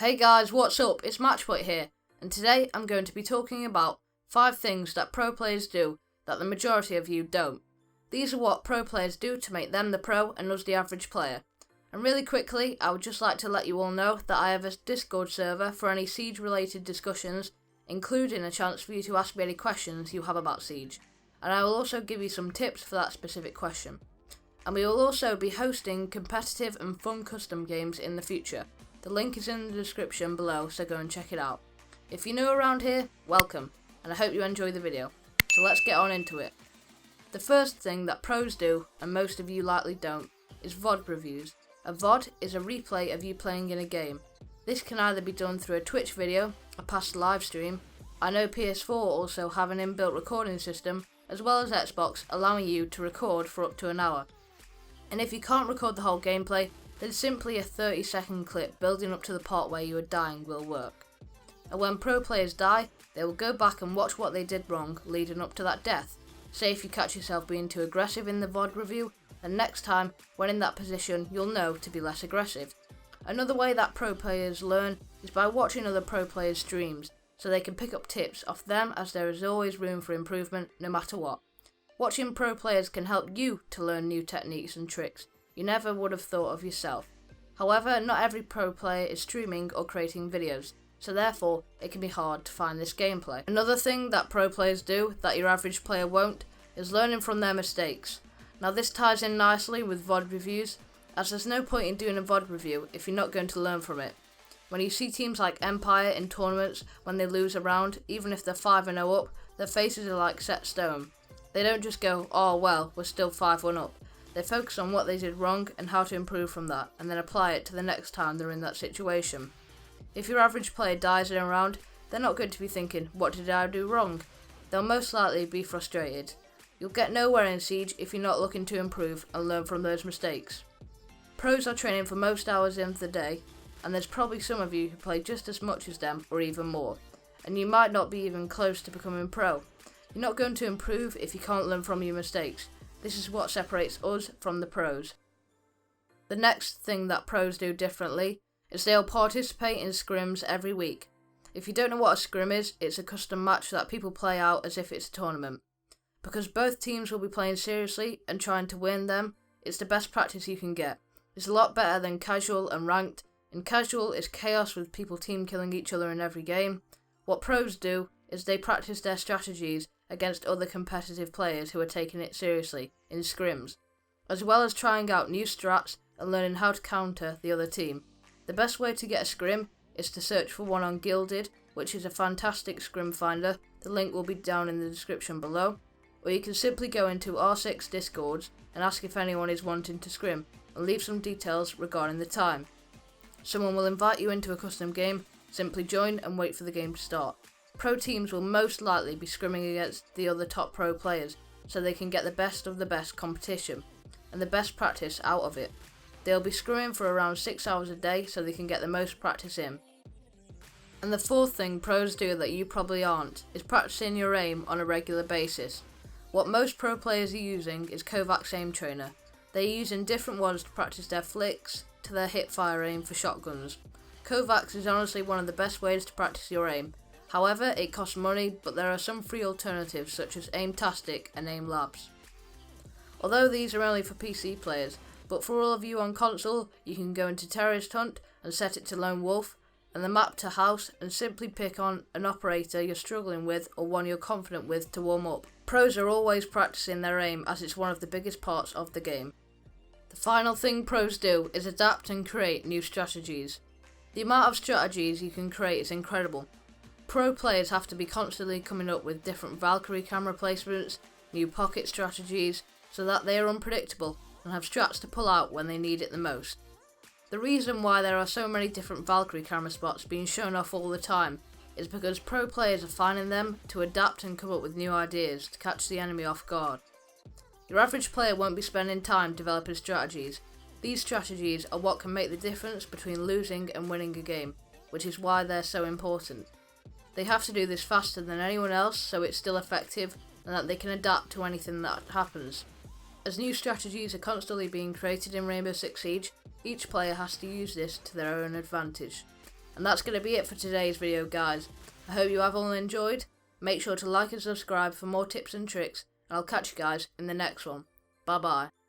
Hey guys, what's up? It's Matchpoint here, and today I'm going to be talking about 5 things that pro players do that the majority of you don't. These are what pro players do to make them the pro and us the average player. And really quickly, I would just like to let you all know that I have a Discord server for any Siege related discussions, including a chance for you to ask me any questions you have about Siege, and I will also give you some tips for that specific question. And we will also be hosting competitive and fun custom games in the future. The link is in the description below, so go and check it out. If you're new around here, welcome, and I hope you enjoy the video. So let's get on into it. The first thing that pros do, and most of you likely don't, is VOD reviews. A VOD is a replay of you playing in a game. This can either be done through a Twitch video, a past live stream. I know PS4 also have an inbuilt recording system, as well as Xbox, allowing you to record for up to an hour. And if you can't record the whole gameplay, then simply a 30-second clip building up to the part where you are dying will work. And when pro players die, they will go back and watch what they did wrong leading up to that death. Say if you catch yourself being too aggressive in the VOD review, then next time, when in that position, you'll know to be less aggressive. Another way that pro players learn is by watching other pro players' streams, so they can pick up tips off them, as there is always room for improvement no matter what. Watching pro players can help you to learn new techniques and tricks you never would have thought of yourself. However, not every pro player is streaming or creating videos, so therefore it can be hard to find this gameplay. Another thing that pro players do that your average player won't is learning from their mistakes. Now this ties in nicely with VOD reviews, as there's no point in doing a VOD review if you're not going to learn from it. When you see teams like Empire in tournaments, when they lose a round, even if they're 5-0 up, their faces are like set stone. They don't just go, oh well, we're still 5-1 up. They focus on what they did wrong and how to improve from that, and then apply it to the next time they're in that situation. If your average player dies in a round, they're not going to be thinking, what did I do wrong? They'll most likely be frustrated. You'll get nowhere in Siege if you're not looking to improve and learn from those mistakes. Pros are training for most hours in the day, and there's probably some of you who play just as much as them or even more, and you might not be even close to becoming pro. You're not going to improve if you can't learn from your mistakes. This is what separates us from the pros. The next thing that pros do differently is they'll participate in scrims every week. If you don't know what a scrim is, it's a custom match that people play out as if it's a tournament. Because both teams will be playing seriously and trying to win them, it's the best practice you can get. It's a lot better than casual and ranked. In casual, it's chaos with people team killing each other in every game. What pros do is they practice their strategies against other competitive players who are taking it seriously in scrims, as well as trying out new strats and learning how to counter the other team. The best way to get a scrim is to search for one on Guilded, which is a fantastic scrim finder. The link will be down in the description below, or you can simply go into R6 Discords and ask if anyone is wanting to scrim and leave some details regarding the time. Someone will invite you into a custom game, simply join and wait for the game to start. Pro teams will most likely be scrimming against the other top pro players, so they can get the best of the best competition and the best practice out of it. They'll be scrimming for around 6 hours a day, so they can get the most practice in. And the fourth thing pros do that you probably aren't is practicing your aim on a regular basis. What most pro players are using is Kovaks aim trainer. They're using different ones to practice their flicks to their hip fire aim for shotguns. Kovaks is honestly one of the best ways to practice your aim. However, it costs money, but there are some free alternatives such as Aimtastic and Aim Labs. Although these are only for PC players, but for all of you on console, you can go into Terrorist Hunt and set it to Lone Wolf, and the map to House, and simply pick on an operator you're struggling with or one you're confident with to warm up. Pros are always practicing their aim, as it's one of the biggest parts of the game. The final thing pros do is adapt and create new strategies. The amount of strategies you can create is incredible. Pro players have to be constantly coming up with different Valkyrie camera placements, new pocket strategies, so that they are unpredictable and have strats to pull out when they need it the most. The reason why there are so many different Valkyrie camera spots being shown off all the time is because pro players are finding them to adapt and come up with new ideas to catch the enemy off guard. Your average player won't be spending time developing strategies. These strategies are what can make the difference between losing and winning a game, which is why they're so important. They have to do this faster than anyone else, so it's still effective and that they can adapt to anything that happens. As new strategies are constantly being created in Rainbow Six Siege, each player has to use this to their own advantage. And that's going to be it for today's video, guys. I hope you have all enjoyed. Make sure to like and subscribe for more tips and tricks, and I'll catch you guys in the next one. Bye bye.